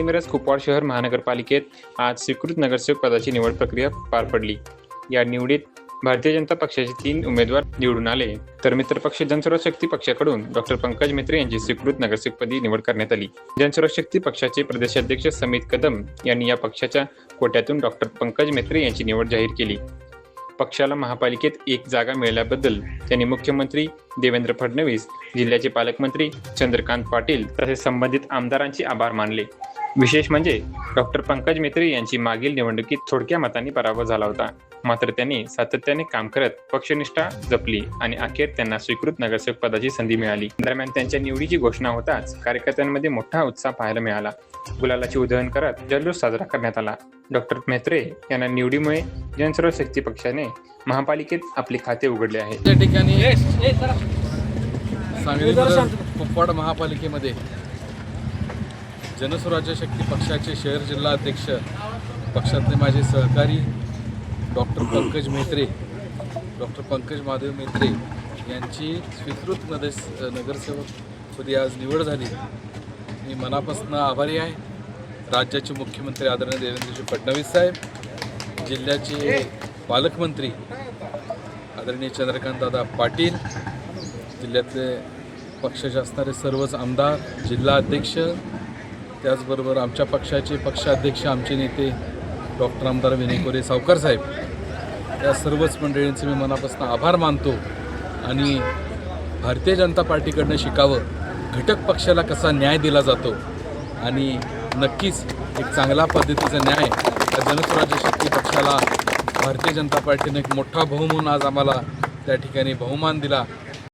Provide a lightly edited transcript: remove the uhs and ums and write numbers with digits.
मिरज कुपवाड शहर महानगरपालिकेत आज स्वीकृत नगरसेवक पदाची निवड प्रक्रिया पार पडली। या निवडीत भारतीय जनता पक्षाचे 3 उमेदवार निवडून आले, तर मित्रपक्ष जनसुराज शक्ती पक्षाकडून डॉक्टर पंकज मेत्रे यांची स्वीकृत नगरसेवकपदी निवड करण्यात आली। जनसुराज शक्ती पक्षाचे प्रदेशाध्यक्ष समित कदम यांनी या पक्षाच्या कोट्यातून डॉक्टर पंकज मेत्रे यांची निवड जाहीर केली। पक्षाला महापालिकेत एक जागा मिळाल्याबद्दल त्यांनी मुख्यमंत्री देवेंद्र फडणवीस, जिल्ह्याचे पालकमंत्री चंद्रकांत पाटील तसेच संबंधित आमदारांचे आभार मानले। विशेष म्हणजे डॉक्टर पंकज मेत्रे यांची मागील निवडणुकीत थोडक्या मतांनी पराभव झाला होता, मात्र त्यांनी सातत्याने काम करत पक्षनिष्ठा जपली आणि अखेर त्यांना स्वीकृत नगरसेवक पदाची संधी मिळाली। दरम्यान त्यांच्या निवडीची घोषणा होताच कार्यकर्त्यांमध्ये मोठा उत्साह पाहायला मिळाला। गुलालाची उधळण करत जल्लोष साजरा करण्यात आला। डॉक्टर मेत्रे यांना निवडीमुळे जनसुराज शक्ती पक्षाने महापालिकेत आपले खाते उघडले आहे। त्या ठिकाणी सांगली कुपवाड महापालिकेमध्ये जनसुराज्य शक्ती पक्षाचे शहर जिल्हा अध्यक्ष, पक्षातले माझे सहकारी डॉक्टर पंकज मेत्रे, डॉक्टर पंकज महादेव मेत्रे यांची स्वीकृत नगरसेवकपदी आज निवड झाली। मी मनापासून आभारी आहे। राज्याचे मुख्यमंत्री आदरणीय देवेंद्रजी फडणवीस साहेब, जिल्ह्याचे पालकमंत्री आदरणीय चंद्रकांत दादा पाटील, जिल्ह्यातले पक्षाचे असणारे सर्वच आमदार, जिल्हा अध्यक्ष, त्याचबरोबर आमच्या पक्षाचे पक्षाध्यक्ष आमचे नेते डॉक्टर आमदार विनय कोरे सावकार साहेब, या सर्वच मंडळींचे मी मनापासून आभार मानतो आणि भारतीय जनता पार्टीकडनं शिकावं, घटक पक्षाला कसा न्याय दिला जातो आणि नक्कीच एक चांगला पद्धतीचा न्याय या जनसुराज्य शक्ती पक्षाला भारतीय जनता पार्टीने एक मोठा बहुमान आज आम्हाला त्या ठिकाणी बहुमान दिला।